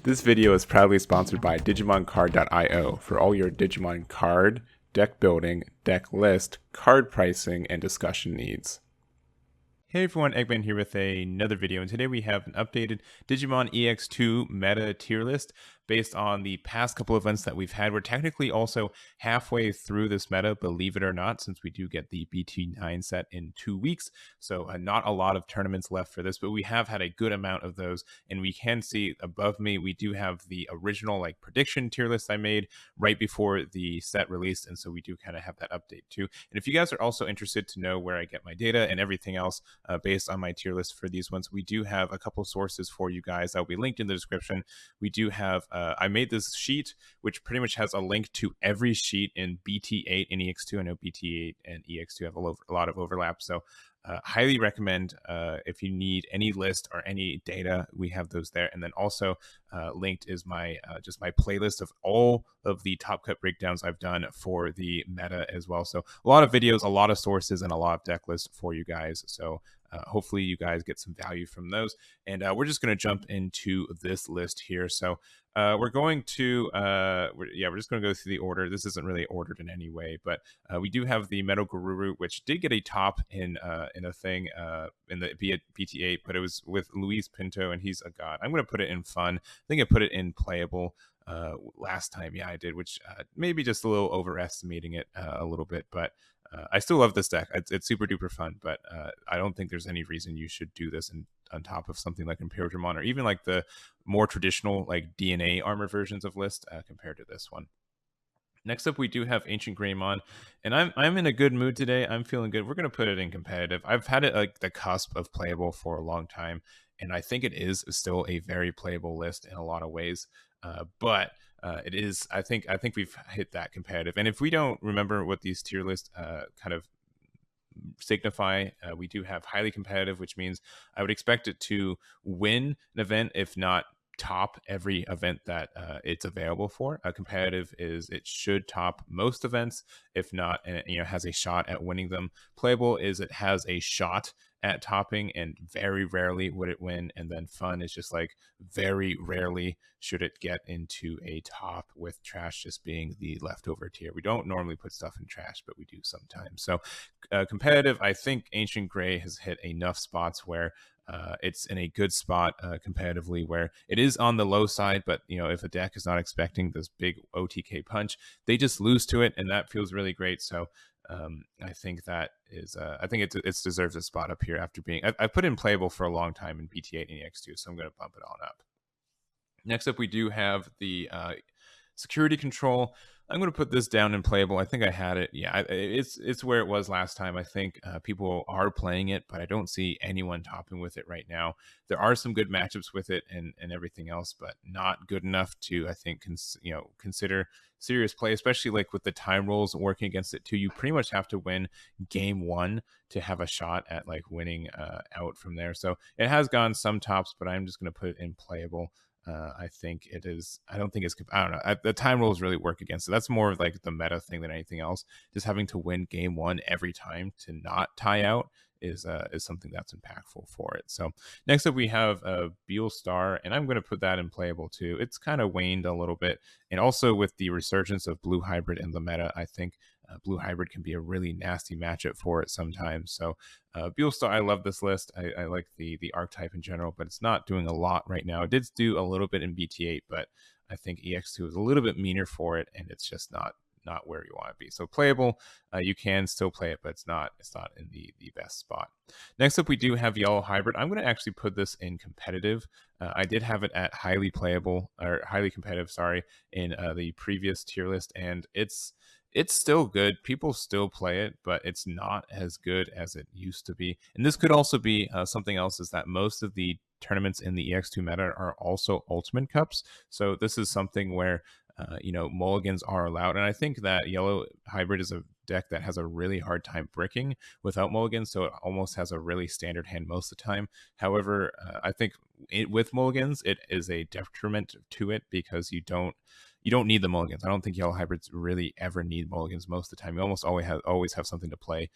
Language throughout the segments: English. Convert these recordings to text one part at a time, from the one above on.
This video is proudly sponsored by DigimonCard.io for all your Digimon card, deck building, deck list, card pricing, and discussion needs. Hey everyone, Eggman here with another video, and today we have an updated Digimon EX2 Meta tier list based on the past couple events that we've had. We're technically also halfway through this meta, believe it or not, since we do get the BT9 set in 2 weeks. So not a lot of tournaments left for this, but we have had a good amount of those. And we can see above me, we do have the original prediction tier list I made right before the set released. And so we do kind of have that update too. And if you guys are also interested to know where I get my data and everything else based on my tier list for these ones, we do have a couple sources for you guys that will be linked in the description. We do have I made this sheet, which pretty much has a link to every sheet in BT8 and EX2. I know BT8 and EX2 have a lot of overlap, so highly recommend if you need any list or any data, we have those there. And then also linked is my just my playlist of all of the top cut breakdowns I've done for the meta as well. So a lot of videos, a lot of sources, and a lot of deck lists for you guys. So hopefully you guys get some value from those. And we're just going to jump into this list here. So we're going to, we're just going to go through the order. This isn't really ordered in any way, but we do have the Metal Gururu, which did get a top in a thing in the BT8, but it was with Luis Pinto, and he's a god. I'm going to put it in fun. I think I put it in playable last time. Yeah, I did, which maybe just a little overestimating it a little bit, but I still love this deck. It's super duper fun, but I don't think there's any reason you should do this on top of something like Imperiodramon or even like the more traditional DNA armor versions of list compared to this one. Next up, we do have Ancient Greymon, and I'm in a good mood today. I'm feeling good. We're going to put it in competitive. I've had it the cusp of playable for a long time, and I think it is still a very playable list in a lot of ways. But it is, I think we've hit that competitive. And if we don't remember what these tier lists kind of signify, we do have highly competitive, which means I would expect it to win an event, if not top every event that it's available for. Competitive is it should top most events, if not, and it has a shot at winning them. Playable is it has a shot at topping, and very rarely would it win. And then fun is just very rarely should it get into a top, with trash just being the leftover tier. We don't normally put stuff in trash, but we do sometimes. So competitive, I think Ancient Gray has hit enough spots where it's in a good spot competitively, where it is on the low side, but if a deck is not expecting this big OTK punch, they just lose to it, and that feels really great. So I think that is I think it deserves a spot up here after being I put in playable for a long time in BT8 and EX2, so I'm going to bump it on up. Next up, we do have the security control. I'm going to put this down in playable. I think I had it. Yeah, it's where it was last time. I think people are playing it, but I don't see anyone topping with it right now. There are some good matchups with it and everything else, but not good enough to, I think, consider serious play, especially with the time rolls working against it too. You pretty much have to win game one to have a shot at winning out from there. So it has gone some tops, but I'm just going to put it in playable. I think it is. I don't think it's. I don't know. The time rules really work against it. That's more of the meta thing than anything else. Just having to win game one every time to not tie out is something that's impactful for it. So next up we have Beal Star, and I'm going to put that in playable too. It's kind of waned a little bit, and also with the resurgence of Blue Hybrid in the meta, I think Blue Hybrid can be a really nasty matchup for it sometimes. So Beal Star, I love this list. I like the archetype in general, but it's not doing a lot right now. It did do a little bit in BT8, but I think EX2 is a little bit meaner for it, and it's just not where you want to be. So playable, you can still play it, but it's not in the best spot. Next up, we do have Yellow Hybrid. I'm going to actually put this in competitive. I did have it at highly playable, or highly competitive, sorry, in the previous tier list, and it's still good. People still play it, but it's not as good as it used to be. And this could also be something else, is that most of the tournaments in the EX2 meta are also Ultimate Cups. So this is something where mulligans are allowed. And I think that Yellow Hybrid is a deck that has a really hard time bricking without mulligans, so it almost has a really standard hand most of the time. However, I think with mulligans, it is a detriment to it, because you don't need the mulligans. I don't think Yellow Hybrids really ever need mulligans most of the time. You almost always have something to play.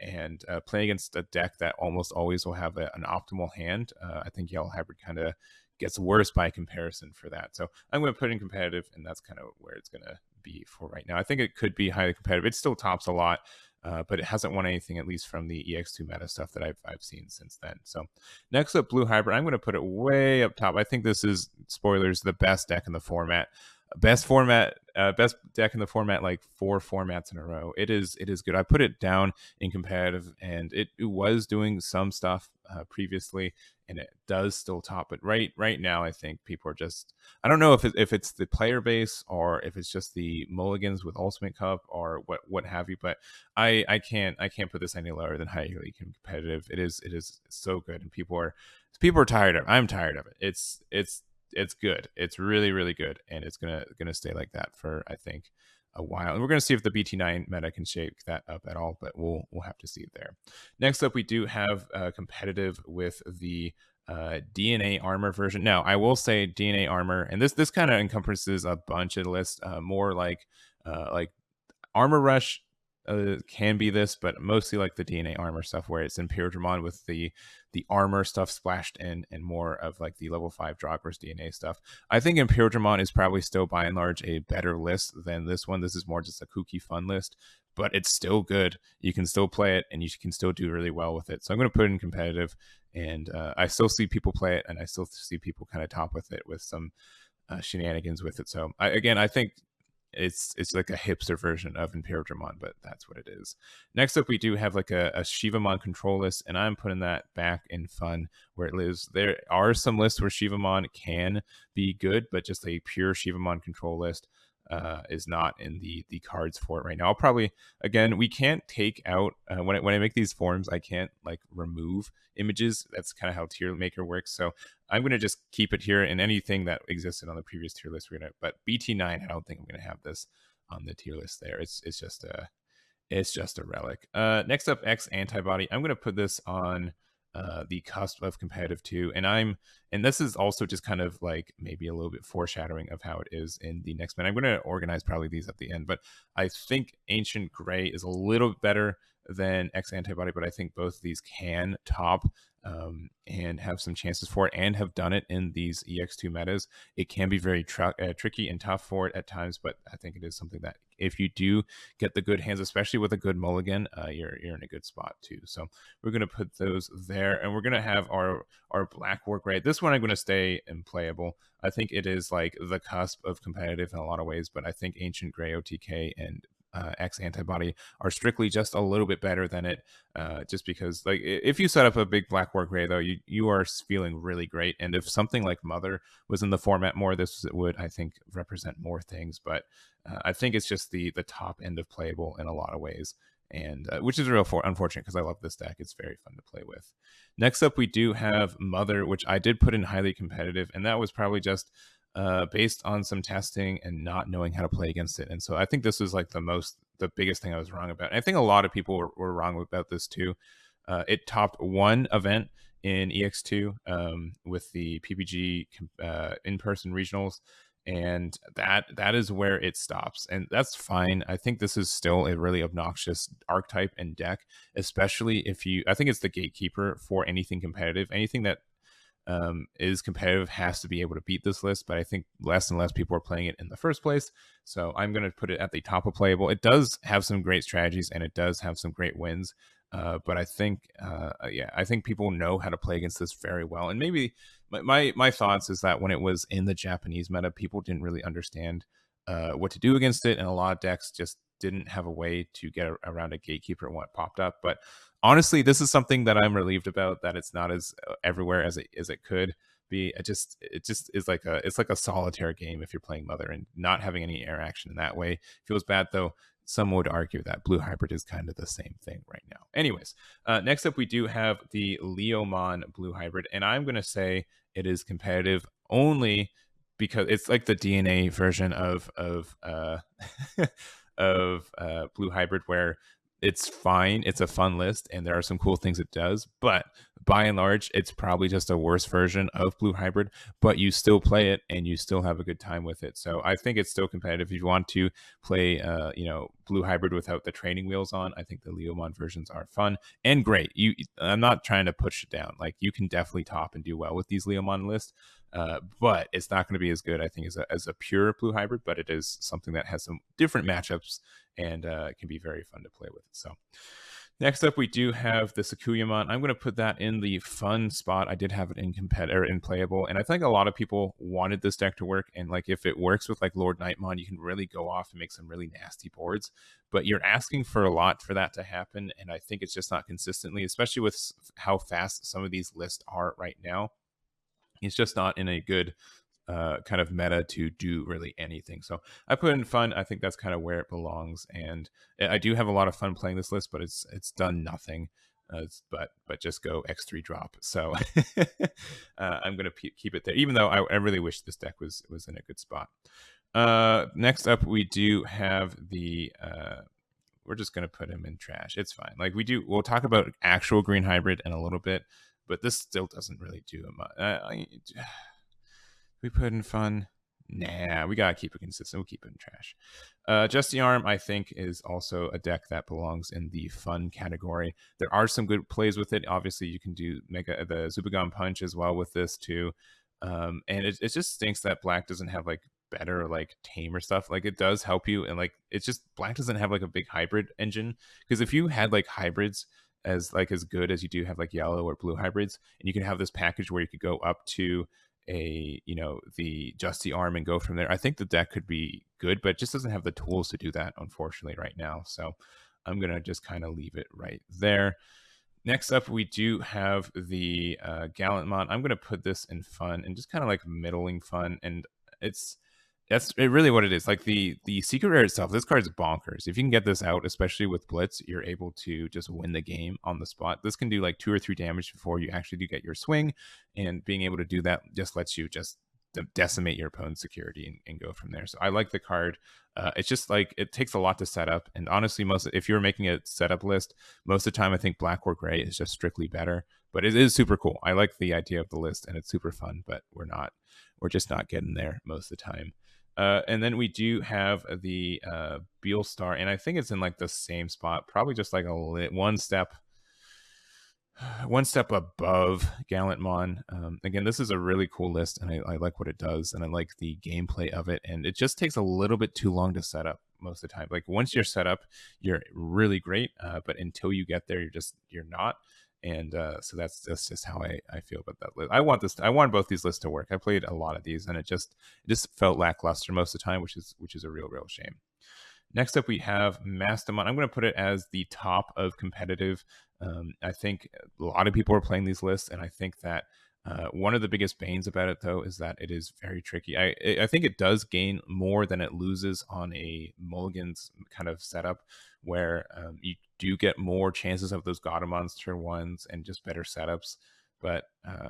And playing against a deck that almost always will have an optimal hand, I think Yellow Hybrid kind of gets worse by comparison for that. So I'm going to put in competitive, and that's kind of where it's going to be for right now. I think it could be highly competitive. It still tops a lot, but it hasn't won anything, at least from the EX2 Meta stuff that I've seen since then. So next up, Blue Hybrid. I'm going to put it way up top. I think this is, spoilers, the best deck in the format. Best deck in the format, like 4 formats in a row. It is good. I put it down in competitive, and it was doing some stuff previously, and it does still top. But right now, I think people are just, I don't know if it's the player base or if it's just the mulligans with Ultimate Cup or what have you. But I can't put this any lower than highly competitive. It is so good, and people are tired of it. I'm tired of it. It's good. It's really, really good, and it's gonna stay like that for, I think, a while. And we're gonna see if the BT9 meta can shake that up at all, but we'll have to see it there. Next up, we do have competitive with the DNA armor version. Now, I will say DNA armor, and this kind of encompasses a bunch of lists, more like Armor Rush. Can be this, but mostly like the DNA armor stuff, where it's in Fearofdark with the armor stuff splashed in, and more of like the level 5 Droppers DNA stuff. I think Fearofdark is probably still by and large a better list than this one. This is more just a kooky fun list, but it's still good. You can still play it, and you can still do really well with it. So I'm going to put it in competitive, and I still see people play it, and I still see people kind of top with it with some shenanigans with it. So I think it's like a hipster version of Fearofdark, but that's what it is. Next up, we do have like a Shivamon control list, and I'm putting that back in fun where it lives. There are some lists where Shivamon can be good, but just a pure Shivamon control list is not in the cards for it right now. I'll probably, again, we can't take out when I make these forms, I can't like remove images. That's kind of how tier maker works. So I'm going to just keep it here, and anything that existed on the previous tier list, but BT9, I don't think I'm going to have this on the tier list there. It's just a relic. Next up, X Antibody. I'm going to put this on the cusp of competitive too, and this is also just kind of like maybe a little bit foreshadowing of how it is in the next minute. I'm going to organize probably these at the end, but I think Ancient Gray is a little bit better than X Antibody, but I think both of these can top and have some chances for it, and have done it in these EX2 metas. It can be very tricky and tough for it at times, but I think it is something that if you do get the good hands, especially with a good mulligan, you're in a good spot too. So we're going to put those there, and we're going to have our Black War Gray. This one I'm going to stay unplayable. I think it is like the cusp of competitive in a lot of ways, but I think Ancient Gray OTK and X Antibody are strictly just a little bit better than it, just because like if you set up a big Black War Gray though, you are feeling really great, and if something like Mother was in the format more, this would, I think, represent more things. But I think it's just the top end of playable in a lot of ways, and which is real unfortunate, because I love this deck. It's very fun to play with. Next up, we do have Mother, which I did put in highly competitive, and that was probably just based on some testing and not knowing how to play against it. And so I think this was like the biggest thing I was wrong about. And I think a lot of people were wrong about this too. It topped one event in EX2 with the PPG in-person regionals, and that is where it stops, and that's fine. I think this is still a really obnoxious archetype and deck, especially if I think it's the gatekeeper for anything competitive. Anything that is competitive has to be able to beat this list, but I think less and less people are playing it in the first place. So I'm going to put it at the top of playable. It does have some great strategies, and it does have some great wins. But I think, I think people know how to play against this very well. And maybe my thoughts is that when it was in the Japanese meta, people didn't really understand what to do against it, and a lot of decks just didn't have a way to get around a gatekeeper and what popped up. But honestly, this is something that I'm relieved about, that it's not as everywhere as it could be. It just is like a solitaire game if you're playing Mother, and not having any interaction in that way feels bad. Though some would argue that Blue Hybrid is kind of the same thing right now. Anyways, next up we do have the Leomon Blue Hybrid, and I'm going to say it is competitive only because it's like the DNA version of Blue Hybrid, where it's fine. It's a fun list, and there are some cool things it does, but by and large, it's probably just a worse version of Blue Hybrid, but you still play it and you still have a good time with it. So I think it's still competitive. If you want to play, Blue Hybrid without the training wheels on, I think the Leomon versions are fun and great. I'm not trying to push it down. Like, you can definitely top and do well with these Leomon lists, but it's not going to be as good, I think, as a pure blue hybrid, but it is something that has some different matchups and can be very fun to play with. So next up, we do have the Sakuyamon. I'm going to put that in the fun spot. I did have it in competitor in playable, and I think a lot of people wanted this deck to work. And like, if it works with like Lord Nightmon, you can really go off and make some really nasty boards. But you're asking for a lot for that to happen, and I think it's just not consistently, especially with how fast some of these lists are right now. It's just not in a good kind of meta to do really anything. So I put in fun. I think that's kind of where it belongs, and I do have a lot of fun playing this list, but it's done nothing. But just go X3 drop. So I'm gonna keep it there, even though I really wish this deck was in a good spot. Next up, we do have the. We're just gonna put him in trash. It's fine. Like we'll talk about actual green hybrid in a little bit, but this still doesn't really do much. We put in fun. Nah, we gotta keep it consistent. We'll keep it in trash. Just the Arm, I think, is also a deck that belongs in the fun category. There are some good plays with it. Obviously, you can do the Zubagon Punch as well with this too. And it just stinks that Black doesn't have like better like tamer stuff. Like, it does help you, and like it's just Black doesn't have like a big hybrid engine. Because if you had like hybrids as good as you do have like yellow or blue hybrids, and you can have this package where you could go up to the Justy Arm and go from there, I think the deck could be good, but it just doesn't have the tools to do that, unfortunately, right now. So I'm gonna just kind of leave it right there. Next up, we do have the Gallantmon. I'm gonna put this in fun and just kind of like middling fun, and that's really what it is. Like the secret rare itself, this card is bonkers. If you can get this out, especially with Blitz, you're able to just win the game on the spot. This can do like 2 or 3 damage before you actually do get your swing, and being able to do that just lets you just decimate your opponent's security and go from there. So I like the card. It's just like, it takes a lot to set up, and honestly, if you're making a setup list, most of the time I think black or gray is just strictly better. But it is super cool. I like the idea of the list, and it's super fun, but we're just not getting there most of the time. And then we do have the Beal Star, and I think it's in like the same spot, probably just like one step above Gallantmon. Again, this is a really cool list, and I like what it does, and I like the gameplay of it, and it just takes a little bit too long to set up most of the time. Like, once you're set up, you're really great, but until you get there, you're not. And so that's just how I feel about that list. I want both these lists to work. I played a lot of these, and it just felt lackluster most of the time, which is a real shame. Next up, we have Mastamon. I'm going to put it as the top of competitive. I think a lot of people are playing these lists, and I think that one of the biggest banes about it, though, is that it is very tricky. I think it does gain more than it loses on a Mulligan's kind of setup, where you do get more chances of those Godamons turn ones and just better setups. But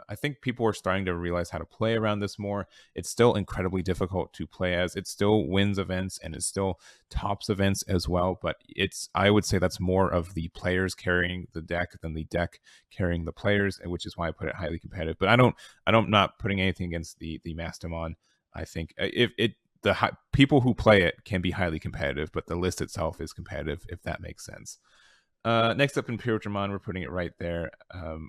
I think people are starting to realize how to play around this more. It's still incredibly difficult to play as. It still wins events, and it still tops events as well. But I would say that's more of the players carrying the deck than the deck carrying the players, which is why I put it highly competitive. But I'm not putting anything against the Mastamon. I think people who play it can be highly competitive, but the list itself is competitive, if that makes sense. Next up, in Petriform, we're putting it right there.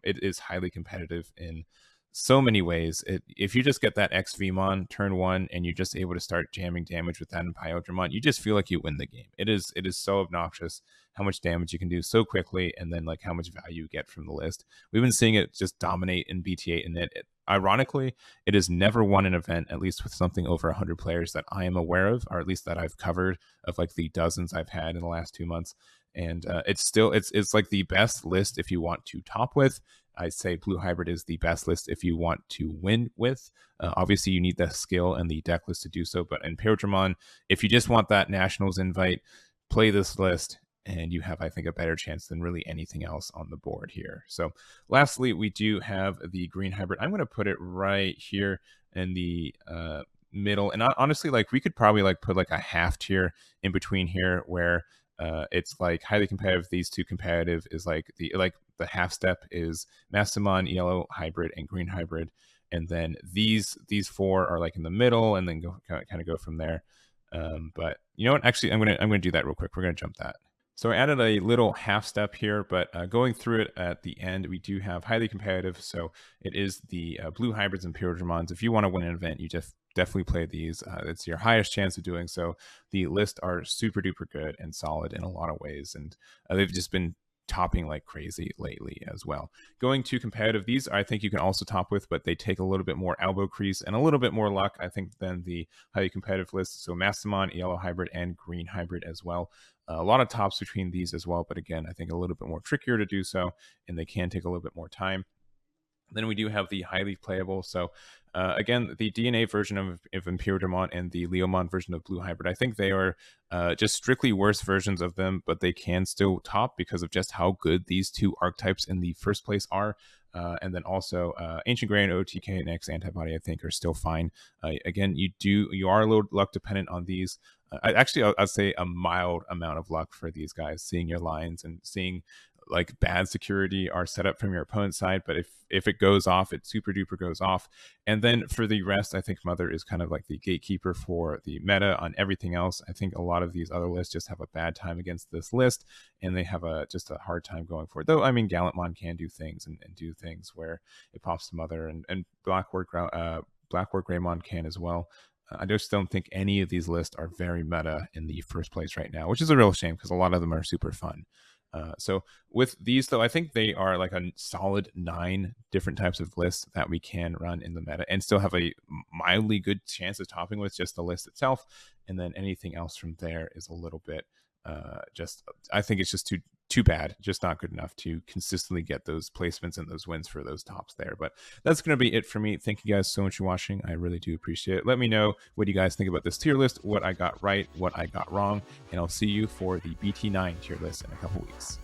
It is highly competitive in so many ways. If you just get that XVmon turn 1 and you're just able to start jamming damage with that in Petriform, you just feel like you win the game. It is so obnoxious how much damage you can do so quickly, and then like how much value you get from the list. We've been seeing it just dominate in BT8, and ironically, it has never won an event, at least with something over 100 players that I am aware of, or at least that I've covered, of like the dozens I've had in the last 2 months. And it's like the best list if you want to top with. I'd say Blue Hybrid is the best list if you want to win with. Obviously, you need the skill and the deck list to do so. But in Petriform, if you just want that Nationals invite, play this list, and you have, I think, a better chance than really anything else on the board here. So lastly, we do have the Green Hybrid. I'm going to put it right here in the middle. And honestly, like, we could probably like put like a half tier in between here, where it's like highly competitive. These two competitive is like the half step is Mastamon, Yellow Hybrid, and Green Hybrid, and then these 4 are like in the middle, and then kind of go from there. But you know what? Actually, I'm gonna do that real quick. We're gonna jump that. So I added a little half step here, but going through it at the end, we do have highly competitive. So it is the blue hybrids and pure Dramons. If you want to win an event, you just definitely play these. It's your highest chance of doing so. The list are super duper good and solid in a lot of ways, and they've just been topping like crazy lately as well. Going to competitive, these I think you can also top with, but they take a little bit more elbow crease and a little bit more luck, I think, than the highly competitive list. So Mastamon, yellow hybrid, and green hybrid as well. A lot of tops between these as well, but again, I think a little bit more trickier to do so, and they can take a little bit more time. Then we do have the highly playable. So again, the DNA version of Imperiodramon and the Leomon version of Blue Hybrid, I think they are just strictly worse versions of them, but they can still top because of just how good these two archetypes in the first place are. And then also Ancient Gray and OTK and X Antibody, I think, are still fine. Again, you are a little luck dependent on these. I'd say a mild amount of luck for these guys, seeing your lines and seeing like bad security are set up from your opponent's side, but if it goes off, it super duper goes off. And then for the rest, I think Mother is kind of like the gatekeeper for the meta on everything else. I think a lot of these other lists just have a bad time against this list, and they have just a hard time going for it. Though I mean, Gallantmon can do things and do things where it pops to Mother, and Blackboard Greymon can as well. I just don't think any of these lists are very meta in the first place right now, which is a real shame because a lot of them are super fun. So with these, though, I think they are like a solid 9 different types of lists that we can run in the meta and still have a mildly good chance of topping with just the list itself. And then anything else from there is a little bit I think it's just too bad, just not good enough to consistently get those placements and those wins for those tops there. But that's going to be it for me. Thank you guys so much for watching. I really do appreciate it. Let me know what you guys think about this tier list, what I got right, what I got wrong, and I'll see you for the BT9 tier list in a couple weeks.